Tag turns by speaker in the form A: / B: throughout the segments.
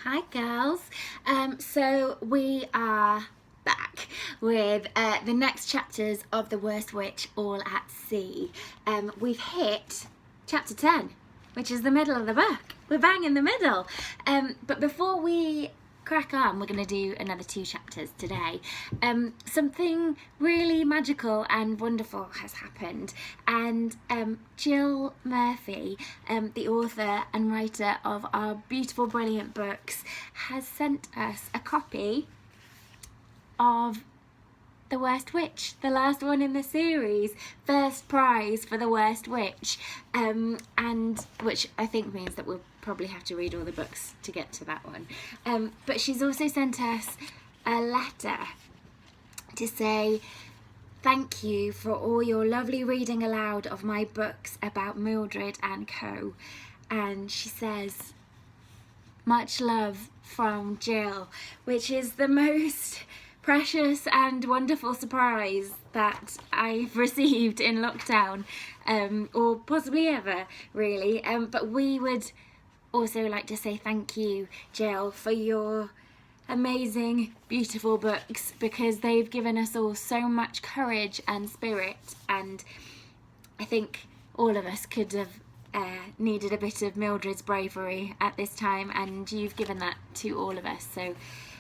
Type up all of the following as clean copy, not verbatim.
A: Hi girls. So we are back with the next chapters of The Worst Witch All at Sea. We've hit chapter 10, which is the middle of the book. We're bang in the middle. But before we crack on, we're going to do another 2 chapters today. Something really magical and wonderful has happened, and Jill Murphy, the author and writer of our beautiful, brilliant books, has sent us a copy of The Worst Witch, the last one in the series, first prize for The Worst Witch, and which I think means that we'll probably have to read all the books to get to that one. But she's also sent us a letter to say thank you for all your lovely reading aloud of my books about Mildred and co. And she says, much love from Jill, which is the most precious and wonderful surprise that I've received in lockdown, or possibly ever, really. But we would also like to say thank you, Jill, for your amazing, beautiful books, because they've given us all so much courage and spirit, and I think all of us could have needed a bit of Mildred's bravery at this time, and you've given that to all of us. So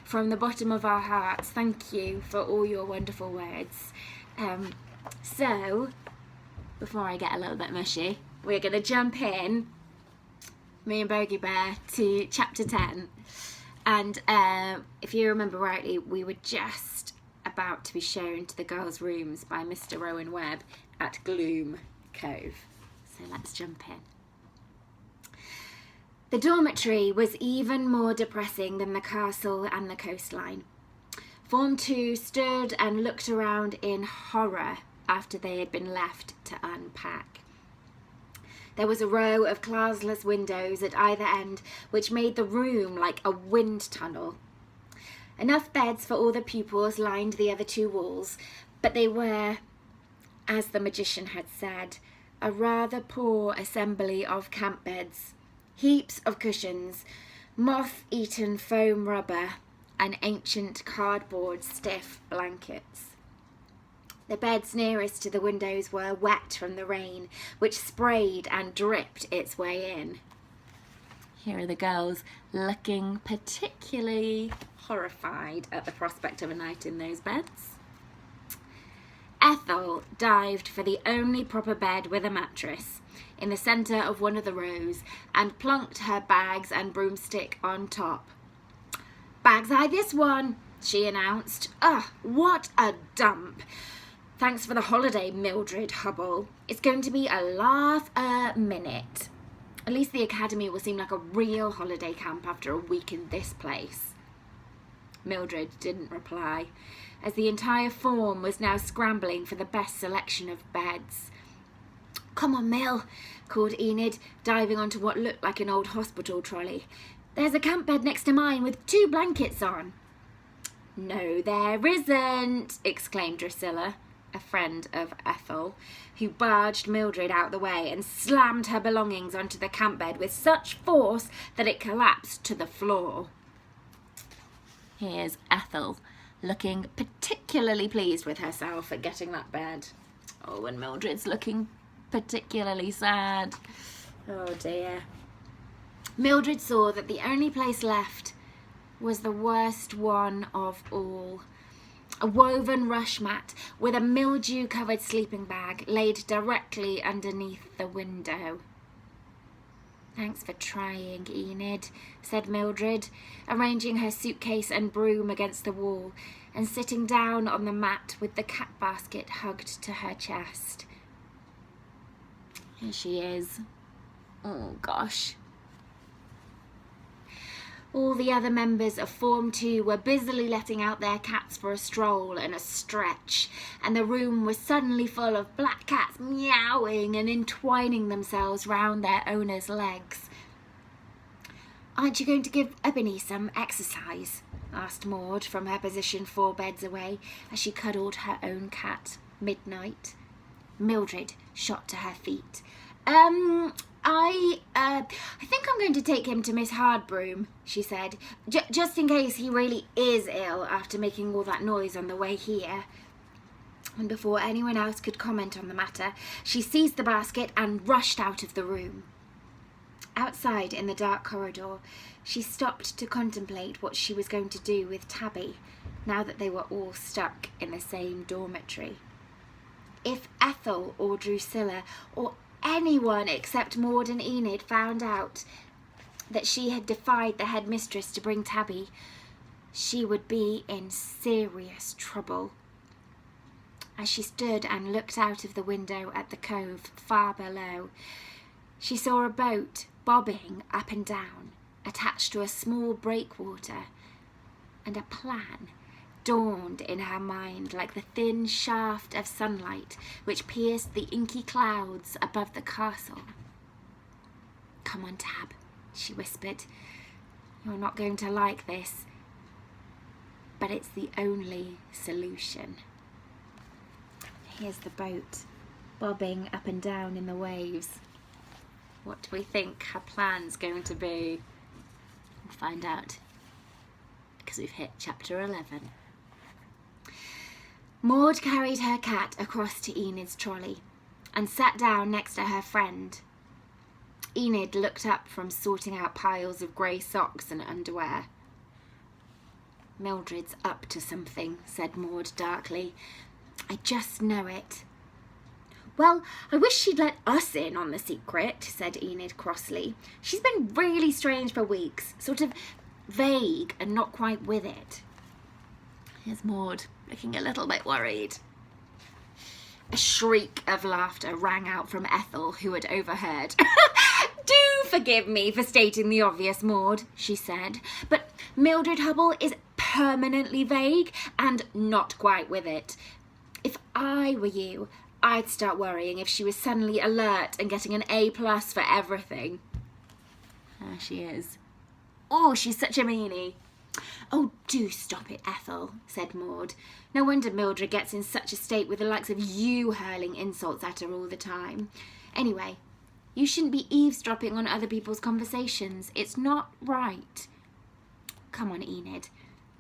A: from the bottom of our hearts, thank you for all your wonderful words. So before I get a little bit mushy, we're going to jump in, me and Bogey Bear, to chapter 10. And if you remember rightly, we were just about to be shown to the girls' rooms by Mr. Rowan Webb at Gloom Cove. So let's jump in. The dormitory was even more depressing than the castle and the coastline. Form 2 stood and looked around in horror after they had been left to unpack. There was a row of classless windows at either end, which made the room like a wind tunnel. Enough beds for all the pupils lined the other 2 walls, but they were, as the magician had said, a rather poor assembly of camp beds. Heaps of cushions, moth-eaten foam rubber, and ancient cardboard stiff blankets. The beds nearest to the windows were wet from the rain, which sprayed and dripped its way in. Here are the girls looking particularly horrified at the prospect of a night in those beds. Ethel dived for the only proper bed with a mattress in the centre of one of the rows and plunked her bags and broomstick on top. "Bag's eye this one," she announced. "Ugh, what a dump. Thanks for the holiday, Mildred Hubble. It's going to be a laugh a minute. At least the academy will seem like a real holiday camp after a week in this place." Mildred didn't reply, as the entire form was now scrambling for the best selection of beds. "Come on, Mill," called Enid, diving onto what looked like an old hospital trolley. "There's a camp bed next to mine with 2 blankets on." "No, there isn't," exclaimed Drusilla, a friend of Ethel, who barged Mildred out the way and slammed her belongings onto the camp bed with such force that it collapsed to the floor. Here's Ethel, looking particularly pleased with herself at getting that bed. Oh, and Mildred's looking particularly sad. Oh dear. Mildred saw that the only place left was the worst one of all. A woven rush mat with a mildew-covered sleeping bag laid directly underneath the window. "Thanks for trying, Enid," said Mildred, arranging her suitcase and broom against the wall and sitting down on the mat with the cat basket hugged to her chest. Here she is. Oh gosh. All the other members of Form 2 were busily letting out their cats for a stroll and a stretch, and the room was suddenly full of black cats meowing and entwining themselves round their owner's legs. "Aren't you going to give Ebony some exercise?" asked Maud from her position 4 beds away as she cuddled her own cat, Midnight. Mildred shot to her feet. I think I'm going to take him to Miss Hardbroom, she said, just in case he really is ill after making all that noise on the way here. And before anyone else could comment on the matter, she seized the basket and rushed out of the room. Outside in the dark corridor, she stopped to contemplate what she was going to do with Tabby, now that they were all stuck in the same dormitory. If Ethel or Drusilla or anyone except Maude and Enid found out that she had defied the headmistress to bring Tabby, she would be in serious trouble. As she stood and looked out of the window at the cove far below, she saw a boat bobbing up and down, attached to a small breakwater, and a plan dawned in her mind like the thin shaft of sunlight which pierced the inky clouds above the castle. "Come on, Tab," she whispered. "You're not going to like this, but it's the only solution." Here's the boat, bobbing up and down in the waves. What do we think her plan's going to be? We'll find out, because we've hit chapter 11. Maude carried her cat across to Enid's trolley and sat down next to her friend. Enid looked up from sorting out piles of grey socks and underwear. "Mildred's up to something," said Maude darkly. "I just know it." "Well, I wish she'd let us in on the secret," said Enid crossly. "She's been really strange for weeks, sort of vague and not quite with it." Here's Maude, looking a little bit worried. A shriek of laughter rang out from Ethel, who had overheard. "Do forgive me for stating the obvious, Maude," she said, "but Mildred Hubble is permanently vague and not quite with it. If I were you, I'd start worrying if she was suddenly alert and getting an A+ for everything." There she is. Oh, she's such a meanie. "Oh, do stop it, Ethel," said Maude. "No wonder Mildred gets in such a state with the likes of you hurling insults at her all the time. Anyway, you shouldn't be eavesdropping on other people's conversations. It's not right. Come on, Enid.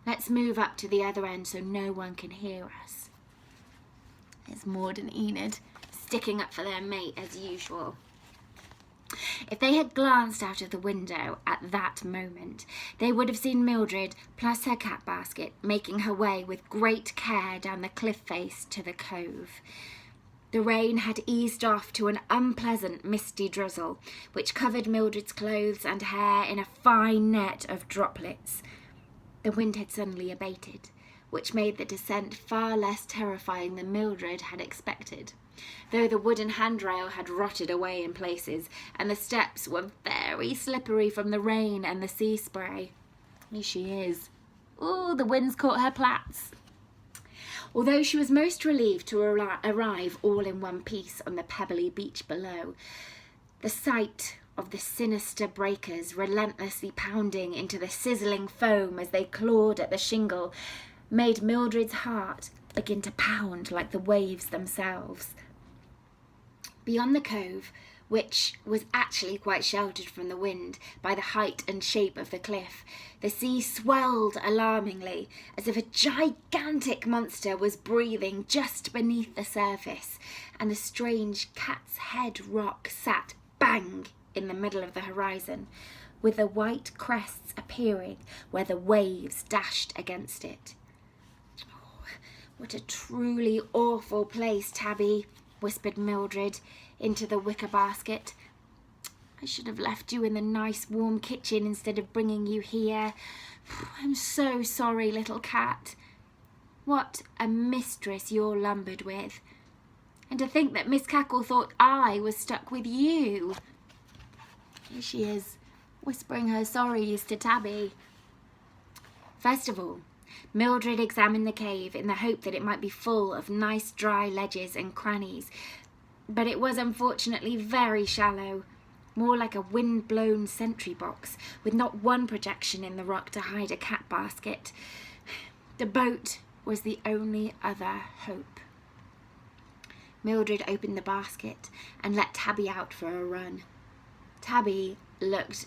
A: Let's move up to the other end so no one can hear us." There's Maude and Enid, sticking up for their mate as usual. If they had glanced out of the window at that moment, they would have seen Mildred plus her cat basket making her way with great care down the cliff face to the cove. The rain had eased off to an unpleasant misty drizzle, which covered Mildred's clothes and hair in a fine net of droplets. The wind had suddenly abated, which made the descent far less terrifying than Mildred had expected, though the wooden handrail had rotted away in places, and the steps were very slippery from the rain and the sea spray. Here she is. Ooh, the wind's caught her plaits. Although she was most relieved to arrive all in one piece on the pebbly beach below, the sight of the sinister breakers relentlessly pounding into the sizzling foam as they clawed at the shingle made Mildred's heart begin to pound like the waves themselves. Beyond the cove, which was actually quite sheltered from the wind by the height and shape of the cliff, the sea swelled alarmingly, as if a gigantic monster was breathing just beneath the surface, and the strange cat's head rock sat bang in the middle of the horizon, with the white crests appearing where the waves dashed against it. "Oh, what a truly awful place, Tabby," whispered Mildred into the wicker basket. "I should have left you in the nice warm kitchen instead of bringing you here. I'm so sorry, little cat. What a mistress you're lumbered with. And to think that Miss Cackle thought I was stuck with you." Here she is, whispering her sorries to Tabby. First of all, Mildred examined the cave in the hope that it might be full of nice dry ledges and crannies, but it was unfortunately very shallow, more like a wind-blown sentry box, with not one projection in the rock to hide a cat basket. The boat was the only other hope. Mildred opened the basket and let Tabby out for a run. Tabby looked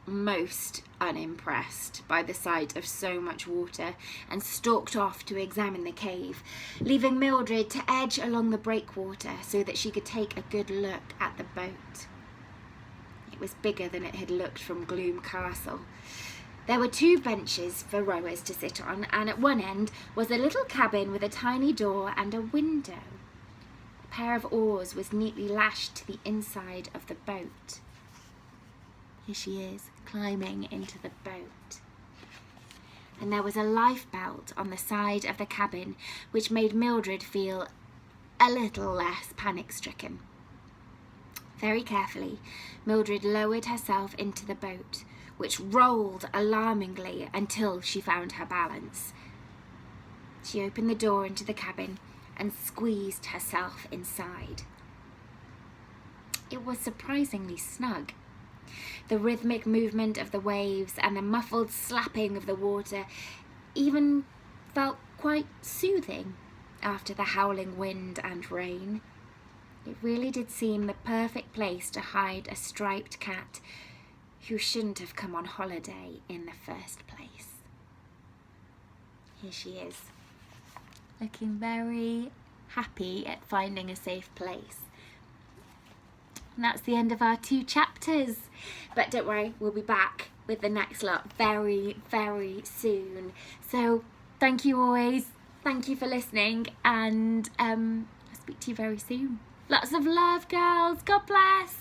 A: most unimpressed by the sight of so much water and stalked off to examine the cave, leaving Mildred to edge along the breakwater so that she could take a good look at the boat. It was bigger than it had looked from Gloom Castle. There were 2 benches for rowers to sit on, and at one end was a little cabin with a tiny door and a window. A pair of oars was neatly lashed to the inside of the boat. Here she is, climbing into the boat. And there was a lifebelt on the side of the cabin, which made Mildred feel a little less panic-stricken. Very carefully, Mildred lowered herself into the boat, which rolled alarmingly until she found her balance. She opened the door into the cabin and squeezed herself inside. It was surprisingly snug. The rhythmic movement of the waves and the muffled slapping of the water even felt quite soothing after the howling wind and rain. It really did seem the perfect place to hide a striped cat who shouldn't have come on holiday in the first place. Here she is, looking very happy at finding a safe place. And that's the end of our 2 chapters. But don't worry, we'll be back with the next lot very, very soon. So thank you always. Thank you for listening. And I'll speak to you very soon. Lots of love, girls. God bless.